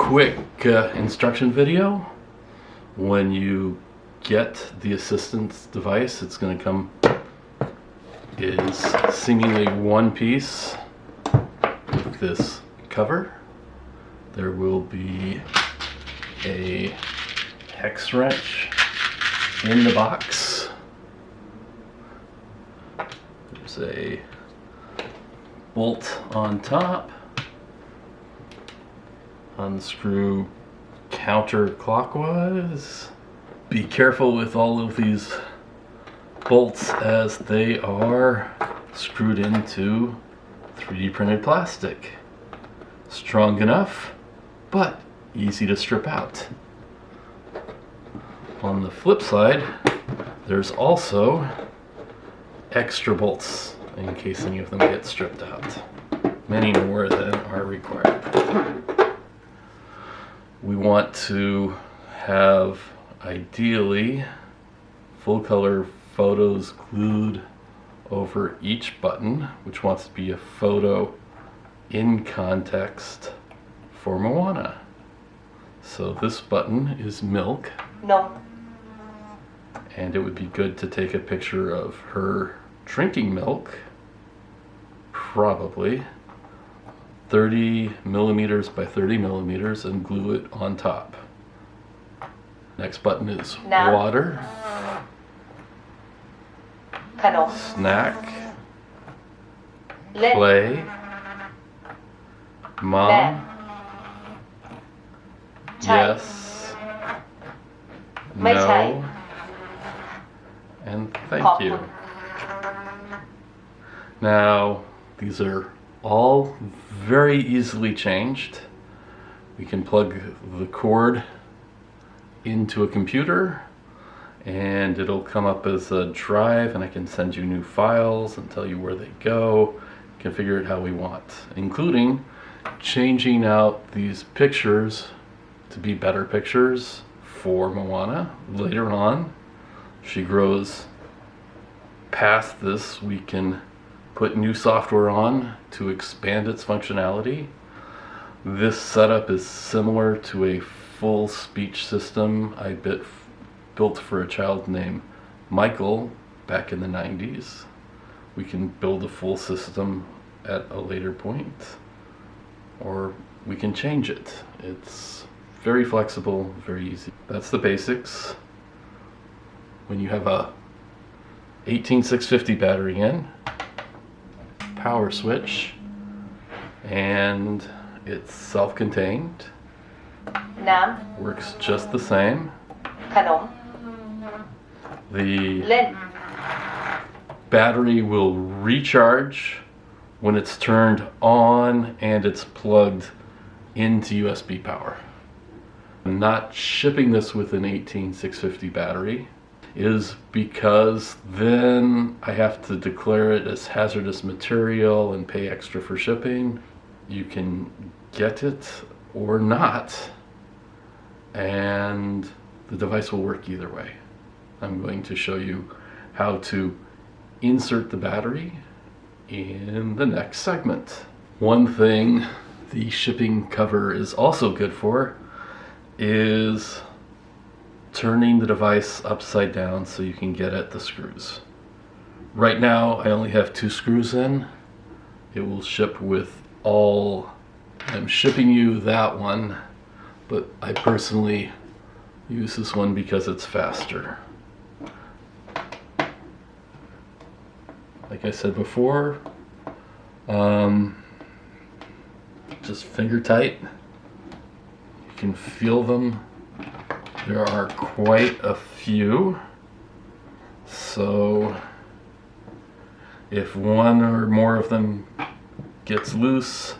quick instruction video. When you get the assistance device, it's going to come is seemingly one piece with this cover. There will be a hex wrench in the box. There's a bolt on top. Unscrew counterclockwise. Be careful with all of these bolts as they are screwed into 3D printed plastic. Strong enough, but easy to strip out. On the flip side, there's also extra bolts in case any of them get stripped out. Many more than are required. We want to have, ideally, full color photos glued over each button, which wants to be a photo in context for Moana. So this button is milk. No. And it would be good to take a picture of her drinking milk, probably 30 millimeters by 30 millimeters, and glue it on top. Next button is water, snack, play, mom, yes, no, and thank you. Now, these are all very easily changed. We can plug the cord into a computer and it'll come up as a drive, and I can send you new files and tell you where they go, configure it how we want, including changing out these pictures to be better pictures for Moana. Later on, she grows past this, we can put new software on to expand its functionality. This setup is similar to a full speech system I built for a child named Michael back in the 90s. We can build a full system at a later point, or we can change it. It's very flexible, very easy. That's the basics. When you have a 18650 battery in, power switch, and it's self-contained, works just the same. The battery will recharge when it's turned on and it's plugged into USB power. I'm not shipping this with an 18650 battery is because then I have to declare it as hazardous material and pay extra for shipping. You can get it or not, and the device will work either way. I'm going to show you how to insert the battery in the next segment. One thing the shipping cover is also good for is turning the device upside down so you can get at the screws. Right now I only have 2 screws in. It will ship with all. I'm shipping you that one, but I personally use this one because it's faster. Like I said before, just finger tight. You can feel them. There are quite a few, so if one or more of them gets loose,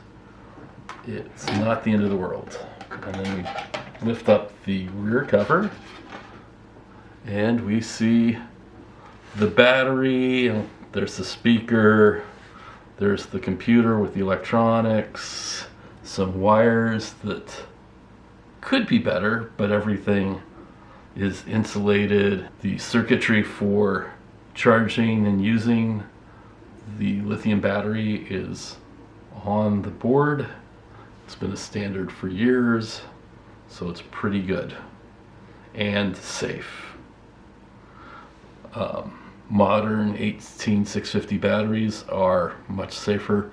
it's not the end of the world. And then we lift up the rear cover and we see the battery, and there's the speaker, there's the computer with the electronics, some wires that could be better, but everything is insulated. The circuitry for charging and using the lithium battery is on the board. It's been a standard for years. so it's pretty good and safe. Modern 18650 batteries are much safer.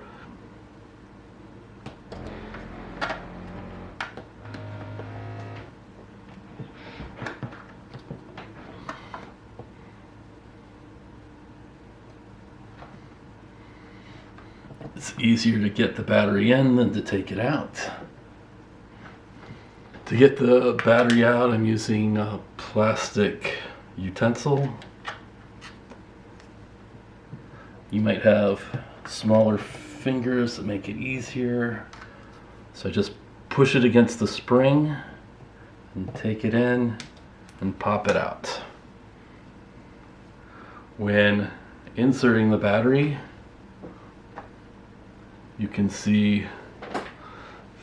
It's easier to get the battery in than to take it out. To get the battery out, I'm using a plastic utensil. You might have smaller fingers that make it easier. So I just push it against the spring and take it in and pop it out. When inserting the battery, you can see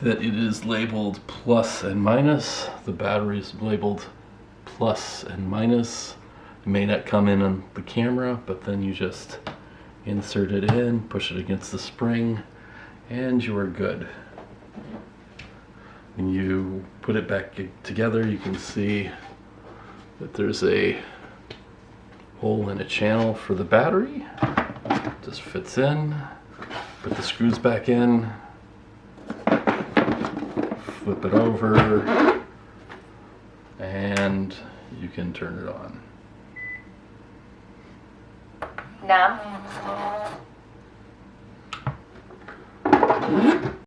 that it is labeled plus and minus. The battery is labeled plus and minus. It may not come in on the camera, but then you just insert it in, push it against the spring, and you are good. When you put it back together, you can see that there's a hole in a channel for the battery. Just fits in. Put the screws back in, flip it over, and you can turn it on. Now.